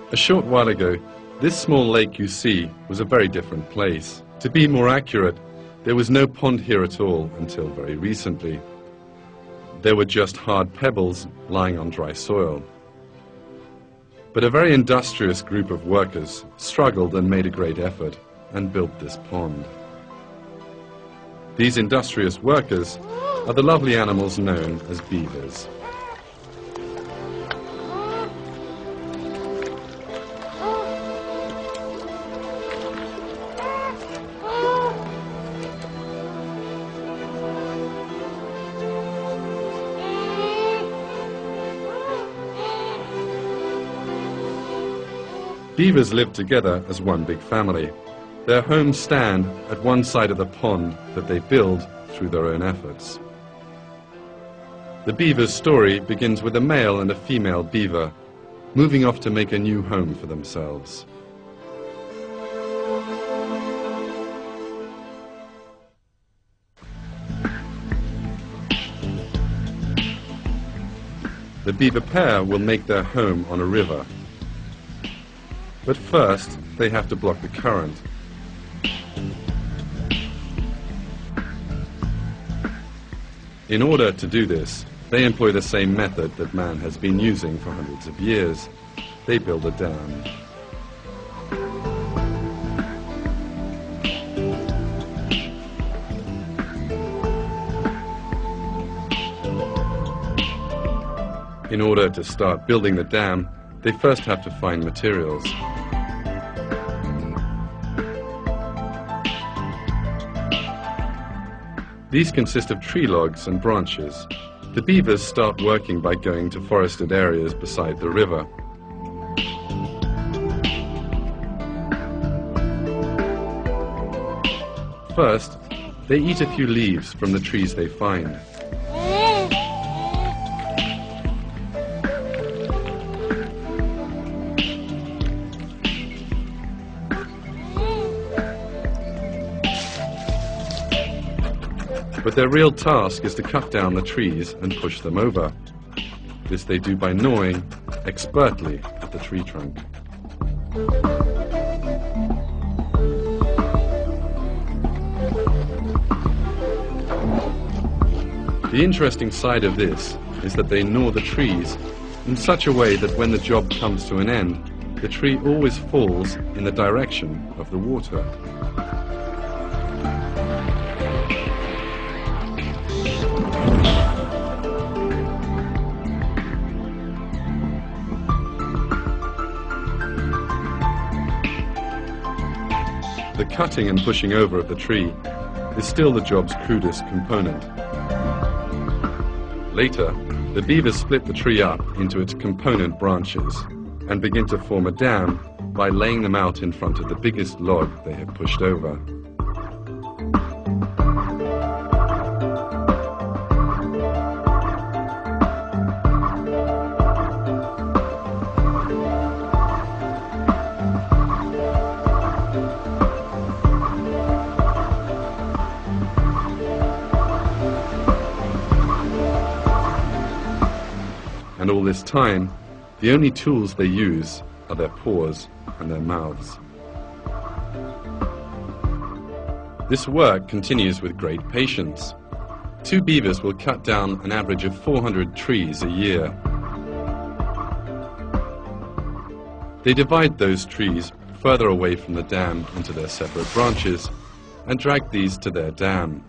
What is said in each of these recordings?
A short while ago, this small lake you see was a very different place. To be more accurate, there was no pond here at all until very recently. There were just hard pebbles lying on dry soil. But a very industrious group of workers struggled and made a great effort and built this pond. These industrious workers are the lovely animals known as beavers. Beavers live together as one big family. Their homes stand at one side of the pond that they build through their own efforts. The beaver's story begins with a male and a female beaver moving off to make a new home for themselves. The beaver pair will make their home on a river. But first, they have to block the current. In order to do this, they employ the same method that man has been using for hundreds of years. They build a dam. In order to start building the dam, they first have to find materials. These consist of tree logs and branches. The beavers start working by going to forested areas beside the river. First, they eat a few leaves from the trees they find. But their real task is to cut down the trees and push them over. This they do by gnawing expertly at the tree trunk. The interesting side of this is that they gnaw the trees in such a way that when the job comes to an end, the tree always falls in the direction of the water. The cutting and pushing over of the tree is still the job's crudest component. Later, the beavers split the tree up into its component branches and begin to form a dam by laying them out in front of the biggest log they have pushed over. And all this time, the only tools they use are their paws and their mouths. This work continues with great patience. 2 beavers will cut down an average of 400 trees a year. They divide those trees further away from the dam into their separate branches and drag these to their dam.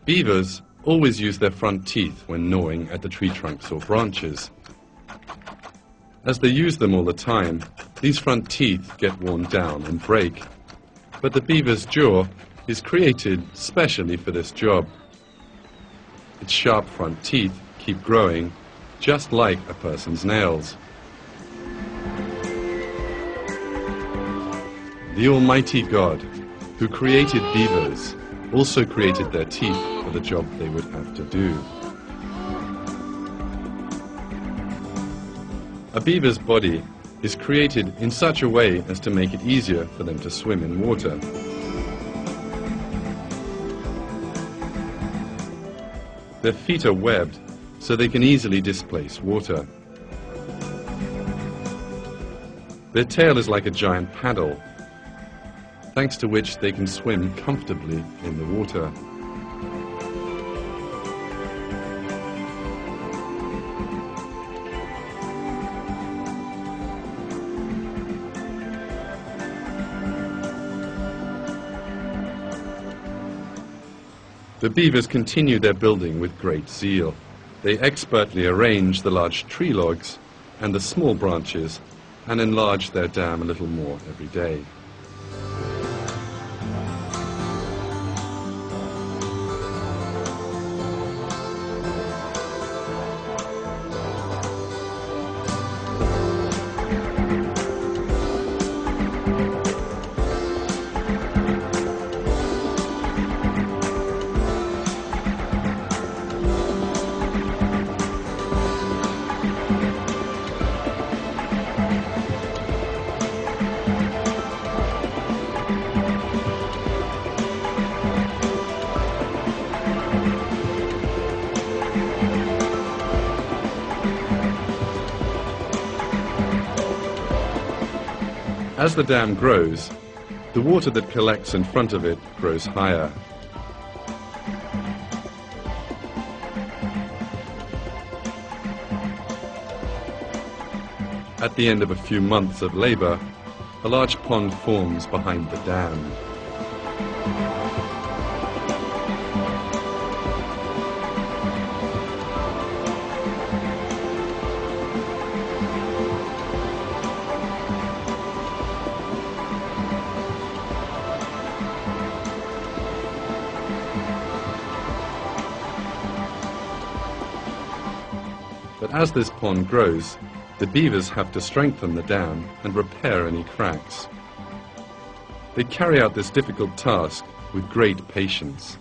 Beavers always use their front teeth when gnawing at the tree trunks or branches. As they use them all the time, these front teeth get worn down and break. But the beaver's jaw is created specially for this job. Its sharp front teeth keep growing, just like a person's nails. The Almighty God, who created beavers, also created their teeth for the job they would have to do. A beaver's body is created in such a way as to make it easier for them to swim in water. Their feet are webbed so they can easily displace water. Their tail is like a giant paddle, thanks to which they can swim comfortably in the water. The beavers continue their building with great zeal. They expertly arrange the large tree logs and the small branches and enlarge their dam a little more every day. As the dam grows, the water that collects in front of it grows higher. At the end of a few months of labor, a large pond forms behind the dam. But as this pond grows, the beavers have to strengthen the dam and repair any cracks. They carry out this difficult task with great patience.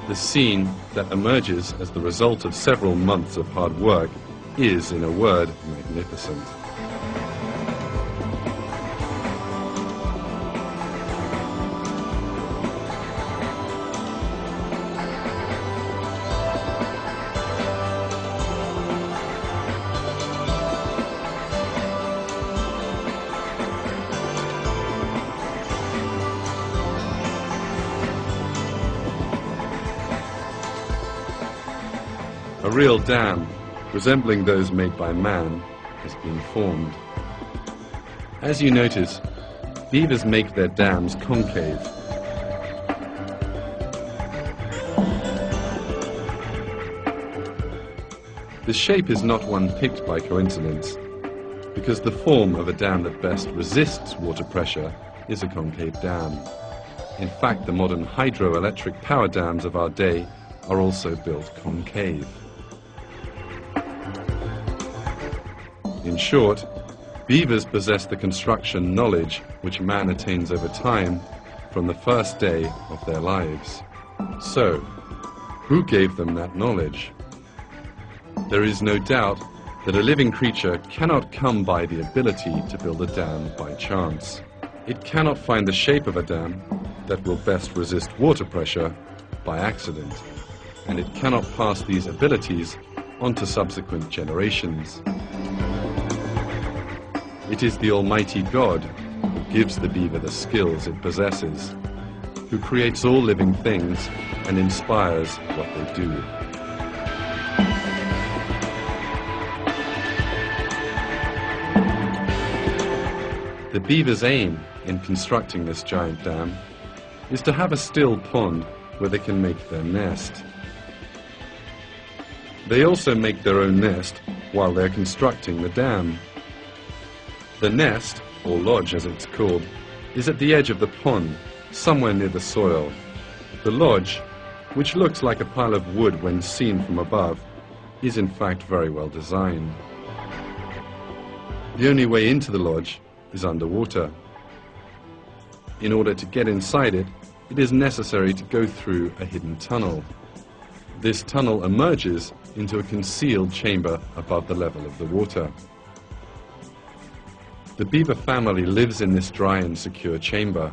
The scene that emerges as the result of several months of hard work is, in a word, magnificent. A real dam, resembling those made by man, has been formed. As you notice, beavers make their dams concave. The shape is not one picked by coincidence, because the form of a dam that best resists water pressure is a concave dam. In fact, the modern hydroelectric power dams of our day are also built concave. In short, beavers possess the construction knowledge which man attains over time from the first day of their lives. So, who gave them that knowledge? There is no doubt that a living creature cannot come by the ability to build a dam by chance. It cannot find the shape of a dam that will best resist water pressure by accident, and it cannot pass these abilities on to subsequent generations. It is the Almighty God who gives the beaver the skills it possesses, who creates all living things and inspires what they do. The beaver's aim in constructing this giant dam is to have a still pond where they can make their nest. They also make their own nest while they're constructing the dam. The nest, or lodge as it's called, is at the edge of the pond, somewhere near the soil. The lodge, which looks like a pile of wood when seen from above, is in fact very well designed. The only way into the lodge is underwater. In order to get inside it, it is necessary to go through a hidden tunnel. This tunnel emerges into a concealed chamber above the level of the water. The beaver family lives in this dry and secure chamber.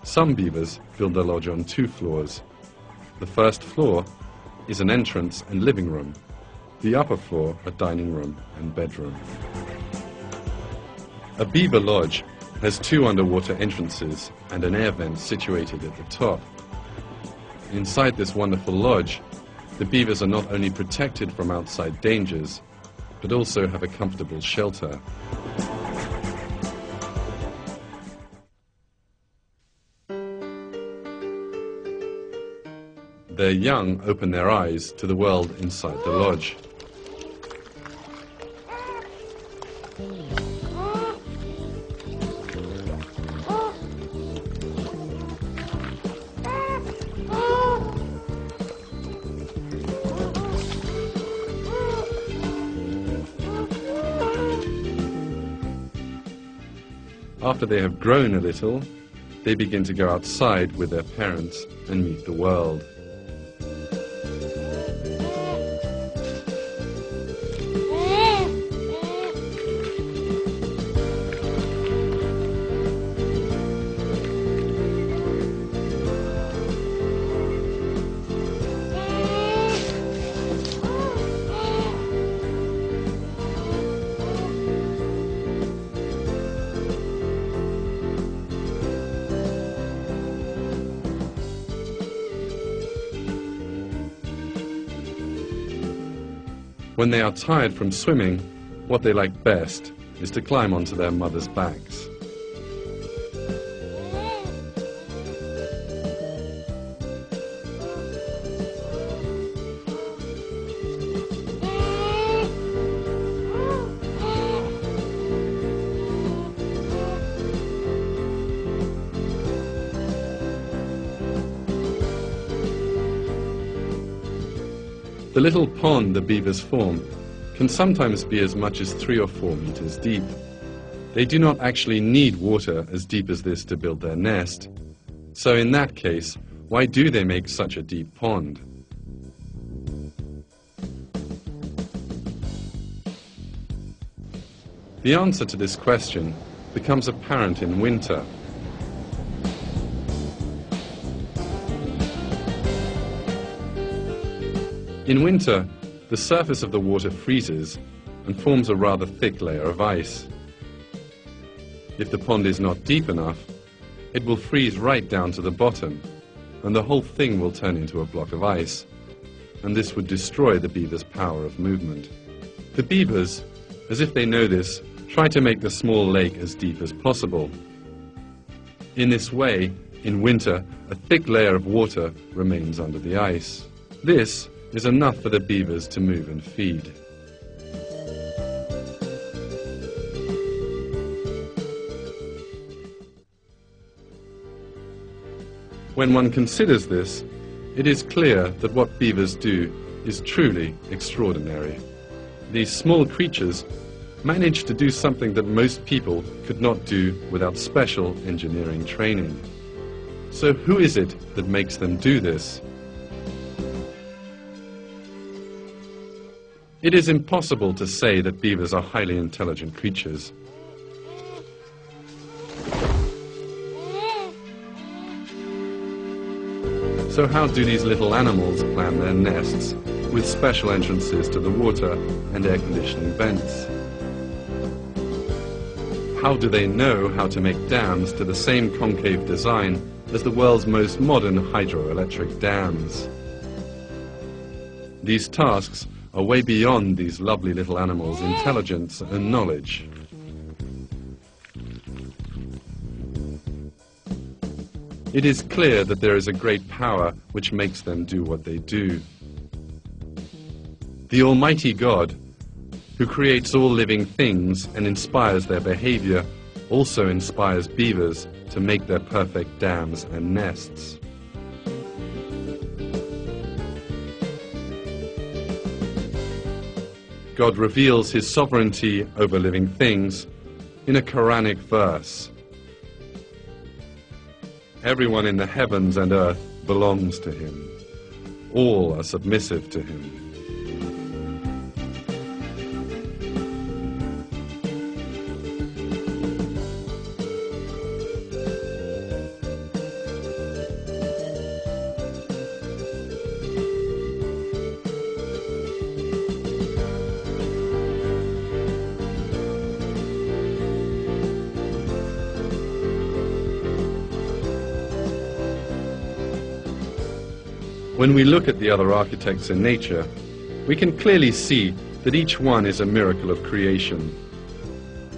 Some beavers build their lodge on 2 floors. The first floor is an entrance and living room. The upper floor a dining room and bedroom. A beaver lodge has 2 underwater entrances and an air vent situated at the top. Inside this wonderful lodge, the beavers are not only protected from outside dangers, but also have a comfortable shelter. Their young open their eyes to the world inside the lodge. After they have grown a little, they begin to go outside with their parents and meet the world. When they are tired from swimming, what they like best is to climb onto their mothers' backs. The little pond the beavers form can sometimes be as much as 3 or 4 meters deep. They do not actually need water as deep as this to build their nest. So in that case, why do they make such a deep pond? The answer to this question becomes apparent in winter. In winter, the surface of the water freezes and forms a rather thick layer of ice. If the pond is not deep enough, it will freeze right down to the bottom, and the whole thing will turn into a block of ice, and this would destroy the beaver's power of movement. The beavers, as if they know this, try to make the small lake as deep as possible. In this way, in winter, a thick layer of water remains under the ice. This is enough for the beavers to move and feed. When one considers this, it is clear that what beavers do is truly extraordinary. These small creatures manage to do something that most people could not do without special engineering training. So who is it that makes them do this? It is impossible to say that beavers are highly intelligent creatures. So how do these little animals plan their nests with special entrances to the water and air conditioning vents? How do they know how to make dams to the same concave design as the world's most modern hydroelectric dams? These tasks are way beyond these lovely little animals' intelligence and knowledge. It is clear that there is a great power which makes them do what they do. The Almighty God, who creates all living things and inspires their behavior, also inspires beavers to make their perfect dams and nests. God reveals his sovereignty over living things in a Quranic verse. Everyone in the heavens and earth belongs to him. All are submissive to him. When we look at the other architects in nature, we can clearly see that each one is a miracle of creation.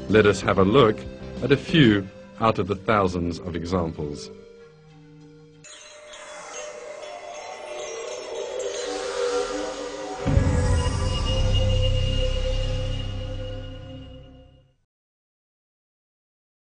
Let us have a look at a few out of the thousands of examples.